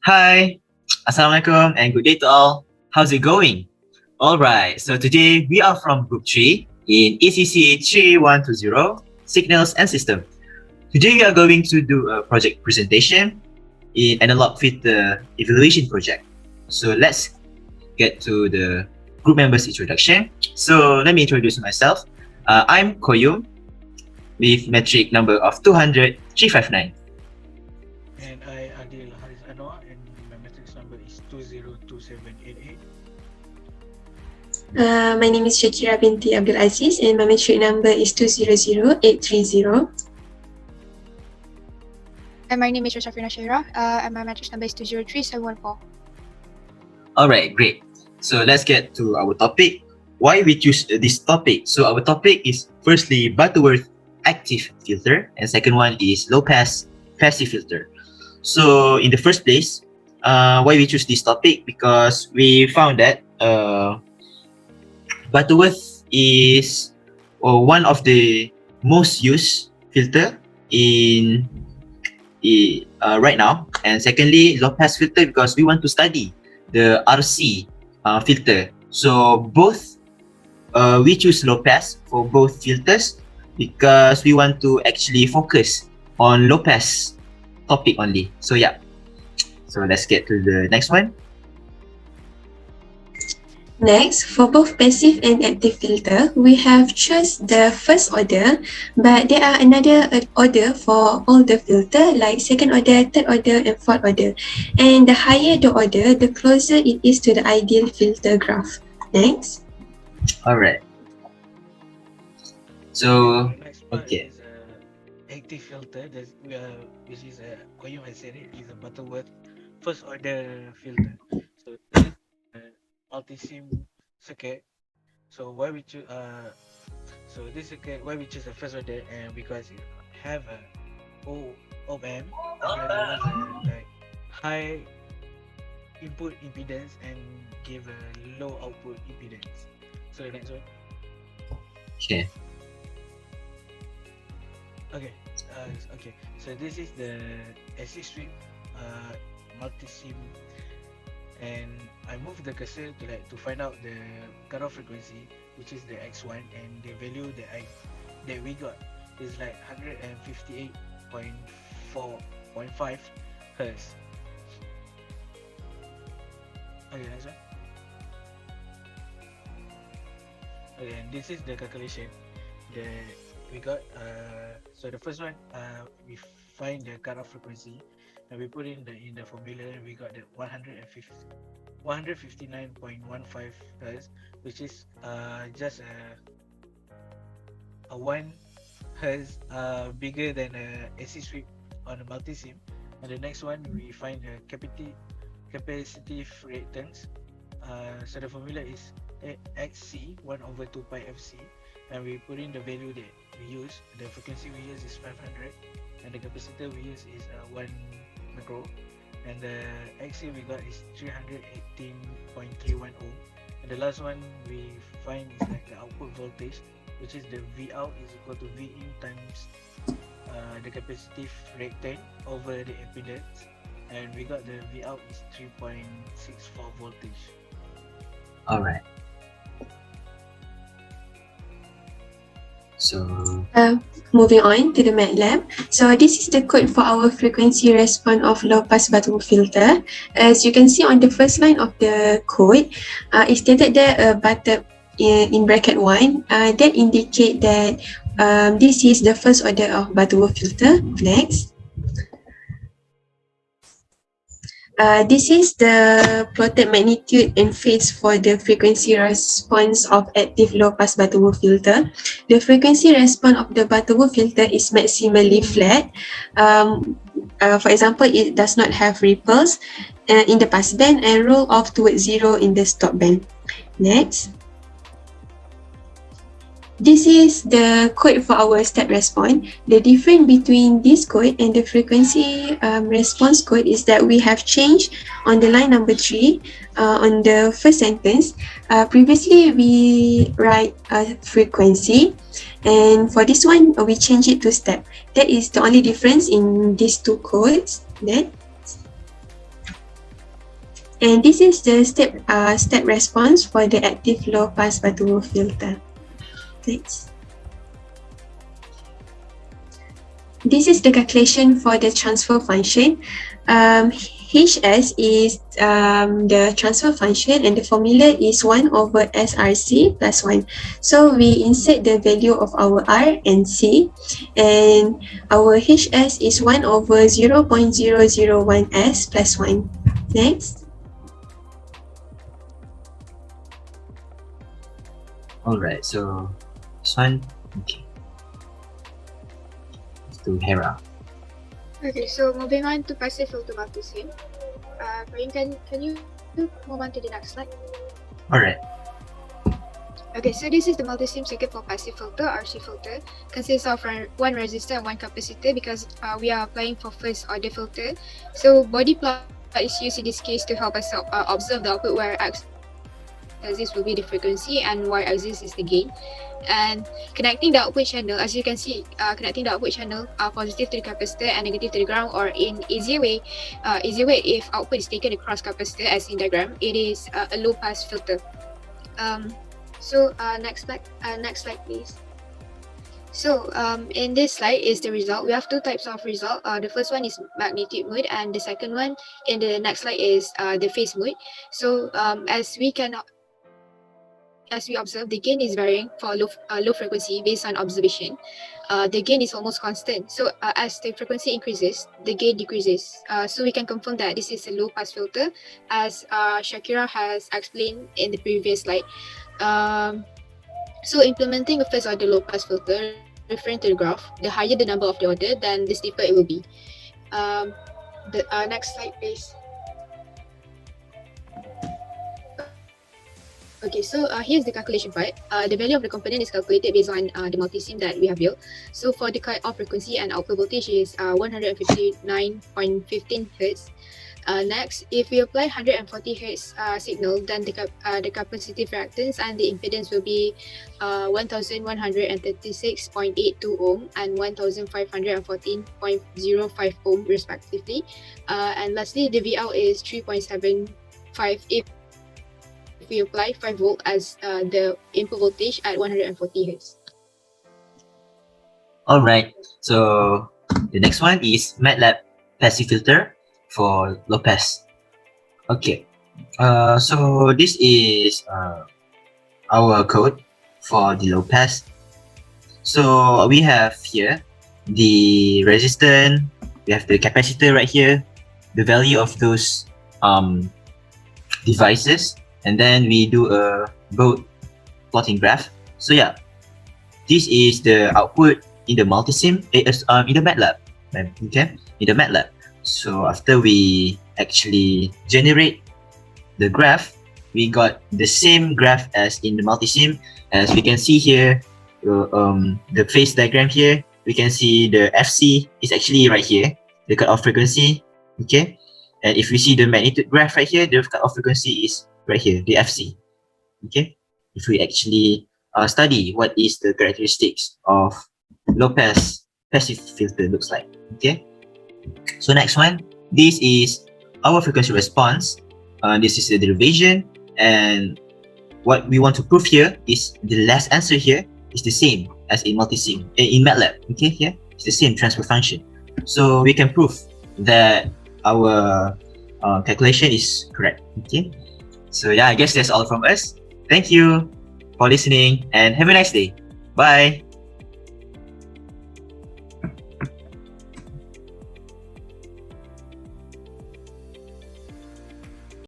Hi, Assalamualaikum and good day to all. How's it going? Alright, so today we are from Group 3 in ECC3120 Signals and System. Today we are going to do a project presentation in Analog Filter Evaluation Project. So let's get to the group members introduction. So let me introduce myself. I'm Qayyum with metric number of 200,359. And I AIDIL HARITH ANWAR, and my matrix number is 202788. My name is SYAQIRA BINTI AZIZ and my metric number is 200830. And my name is SHAHIRAH, and my matrix number is 203714. Alright, great. So let's get to our topic. Why we choose this topic? So our topic is firstly Butterworth active filter, and second one is low pass passive filter. So in the first place, why we choose this topic? Because we found that Butterworth is one of the most used filter in right now, and secondly low pass filter because we want to study the RC filter. So both we choose low pass for both filters because we want to actually focus on low pass topic only. So yeah, so let's get to the next one. Next, for both passive and active filter, we have choose the first order, but there are another order for all the filter like second order, third order and fourth order. And the higher the order, the closer it is to the ideal filter graph. Next. Alright. So Next part okay. is active filter, which is Qayyum has said it, is a Butterworth first order filter. So this is multi-sim circuit. So why we choose this circuit, why we choose the first order, and because it have a op-amp, like high input impedance and give a low output impedance. So the next one. Okay. Okay. So this is the SC strip multi-sim, and I moved the cursor to find out the cutoff frequency, which is the X1, and the value that we got is like 158.4.5 hertz. Okay, next one. Okay, and this is the calculation that we got. So the first one, we find the cutoff frequency, and we put in the formula, and we got the 159.15 hertz, which is just a 1 hertz bigger than a AC strip on a multi-sim. And the next one, we find the capacitive reactance. So the formula is XC 1/2 pi FC, and we put in the value that we use. The frequency we use is 500, and the capacitor we use is 1 micro, and the XC we got is 318.31 ohm. And the last one we find is like the output voltage, which is the V out is equal to V in times the capacitive reactance over the impedance, and we got the V out is 3.64 voltage. Alright. So Moving on to the MATLAB. So this is the code for our frequency response of low pass Butterworth filter. As you can see on the first line of the code, it stated there butter in bracket 1. That indicate that this is the first order of Butterworth filter. Next. This is the plotted magnitude and phase for the frequency response of active low pass Butterworth filter. The frequency response of the Butterworth filter is maximally flat. For example, it does not have ripples in the pass band and roll off towards 0 in the stop band. Next. This is the code for our step response. The difference between this code and the frequency response code is that we have changed on the line number 3 on the first sentence. Previously, we write a frequency, and for this one, we change it to step. That is the only difference in these two codes. Then, And this is the step response for the active low pass Butterworth filter. Next. This is the calculation for the transfer function. HS is the transfer function, and the formula is 1 over SRC plus 1. So we insert the value of our R and C, and our HS is 1 over 0.001S plus 1. Next. Alright, so this one, okay. Let's do Hera. Okay, so moving on to passive filter multisim. Karim, can you move on to the next slide? Alright, Okay, so this is the multisim circuit for passive filter, RC filter. Consists of one resistor and one capacitor because we are applying for first order filter. So body plot is used in this case to help us observe the output where AZIZ will be the frequency and Y AZIZ is the gain. And connecting the output channel, as you can see, connecting the output channel positive to the capacitor and negative to the ground, or in easier way if output is taken across capacitor as in diagram, it is a low pass filter. Next slide please. So in this slide is the result. We have two types of result. The first one is magnitude mode, and the second one in the next slide is the phase mode. So as we observe, the gain is varying for low frequency based on observation. The gain is almost constant. So as the frequency increases, the gain decreases. So we can confirm that this is a low pass filter, as SYAQIRA has explained in the previous slide. So implementing a first order low pass filter, referring to the graph, the higher the number of the order, then the steeper it will be. The next slide please. Okay, so here's the calculation part. The value of the component is calculated based on the multisim that we have built. So for the cut-off frequency and output voltage is 159.15 Hz. Next, if we apply 140 Hz signal, then the capacitive reactance and the impedance will be 1136.82 ohm and 1514.05 ohm respectively. And lastly, the Vout is 3.75 if we apply 5 volt as the input voltage at 140 Hz. alright. So the next one is MATLAB passive filter for low pass. Okay, so this is our code for the low pass. So we have here the resistor, we have the capacitor right here, the value of those devices, and then we do a both plotting graph. So yeah, this is the output in the multisim, in the MATLAB, okay, in the MATLAB. So after we actually generate the graph, we got the same graph as in the multisim. As we can see here, the phase diagram here, we can see the FC is actually right here, the cutoff frequency, okay. And if we see the magnitude graph right here, the cutoff frequency is right here, the FC, okay. If we actually study what is the characteristics of low pass passive filter looks like, okay. So next one, this is our frequency response. This is the derivation, and what we want to prove here is the last answer here is the same as in multisim in MATLAB, okay. Here it's the same transfer function, so we can prove that our calculation is correct, okay. So yeah, I guess that's all from us. Thank you for listening and have a nice day. Bye.